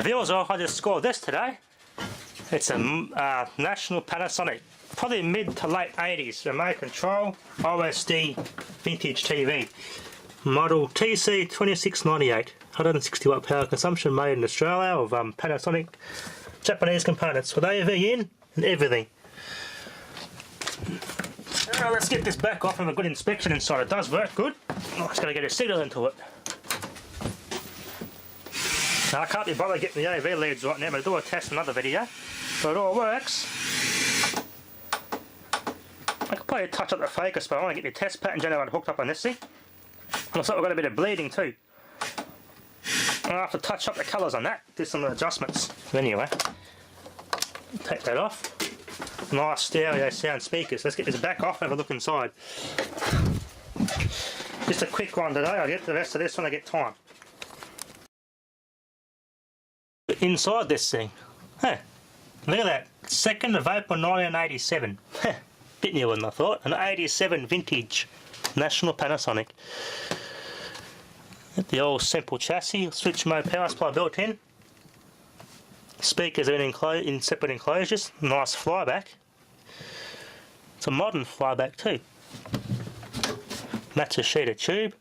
Viewers, I just scored this today. It's a National Panasonic, probably mid to late 80s, remote control, OSD vintage TV. Model TC2698, 160 watt power consumption, made in Australia of Panasonic Japanese components with AV in and everything. Let's get this back off and have a good inspection inside. It does work good. I'm just going to get a signal into it. Now, I can't be bothered getting the AV leads right now, but I'll do a test in another video. But it all works. I could probably touch up the focus, but I want to get the test pattern generator hooked up on this thing. Looks like we've got a bit of bleeding too. I'll have to touch up the colours on that, do some adjustments. Anyway, take that off. Nice stereo sound speakers. Let's get this back off and have a look inside. Just a quick one today. I'll get the rest of this when I get time. Inside this thing, look at that, 2nd of April 1987, bit newer than I thought, an 87 vintage National Panasonic. The old simple chassis, switch mode power supply built in, speakers are in separate enclosures, nice flyback, it's a modern flyback too, Matsushita tube.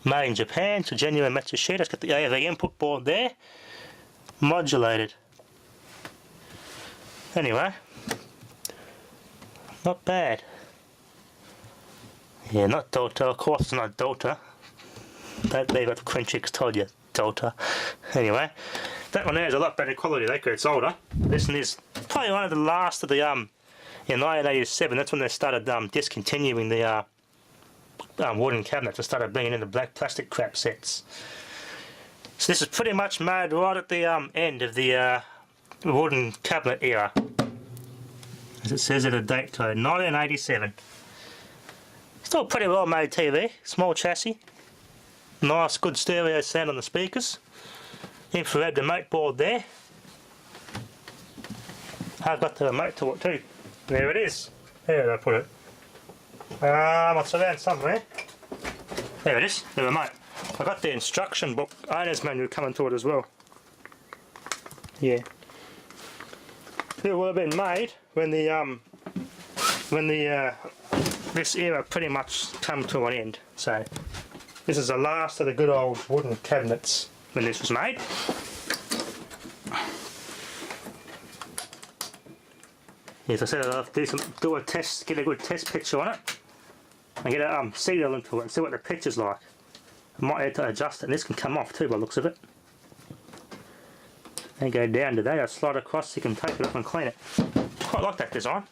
Made in Japan, it's a genuine Matsushita. It's got the AV input board there, modulated. Anyway, not bad. Yeah, not Delta, of course it's not Delta. Don't believe what the Quinchix told you, Delta. Anyway, that one there is a lot better quality though, because it's older. This one is probably one of the last of the, in 1987, that's when they started discontinuing the wooden cabinets and started bringing in the black plastic crap sets. So this is pretty much made right at the end of the wooden cabinet era, as it says at a date code, 1987. Still pretty well made TV, small chassis, nice good stereo sound on the speakers, infrared remote board there. I've got the remote to it too. There it is. There did I put it? It's around somewhere. There it is, the remote. I got the instruction book, owner's manual coming to it as well. Yeah. It would have been made when this era pretty much come to an end. So this is the last of the good old wooden cabinets when this was made. As I said, I'll have to do a test, get a good test picture on it, and get a signal into it and see what the picture's like. I might have to adjust it, and this can come off too by the looks of it. They go down today, I slide across so you can take it off and clean it. Quite like that design.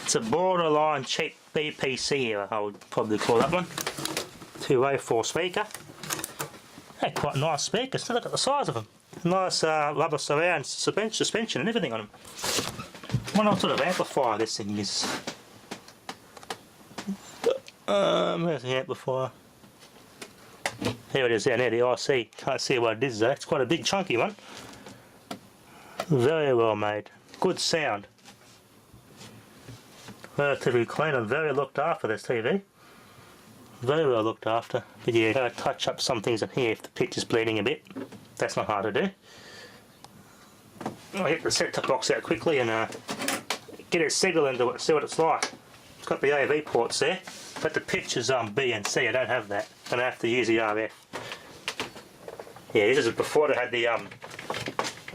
It's a borderline cheap BPC era, I would probably call that one. 204 speaker. They're quite nice speakers, look at the size of them. Nice rubber surround suspension and everything on them. I wonder what sort of amplifier this thing is. Where's the amplifier? There it is down there, the IC. Can't see what it is though. It's quite a big chunky one. Very well made. Good sound. Relatively clean and very looked after, this TV. Very well looked after. But yeah, gotta touch up some things in here if the picture's bleeding a bit. That's not hard to do. I'll get the set-top box out quickly and get it signal into it, see what it's like. It's got the AV ports there, but the picture's B and C, I don't have that. I'm gonna have to use the RF. Yeah, this is before they had the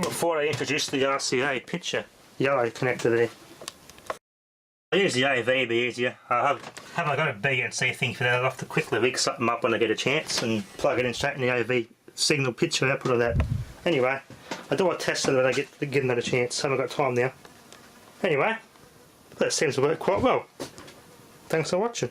before they introduced the RCA picture yellow connector there. I use the AV, be easier. I haven't got a B and C thing for that. I'll have to quickly rig something up when I get a chance and plug it in straight in the AV signal picture output of that. Anyway, I'll do a test so that I get another chance. I haven't got time now. Anyway, that seems to work quite well. Thanks for watching.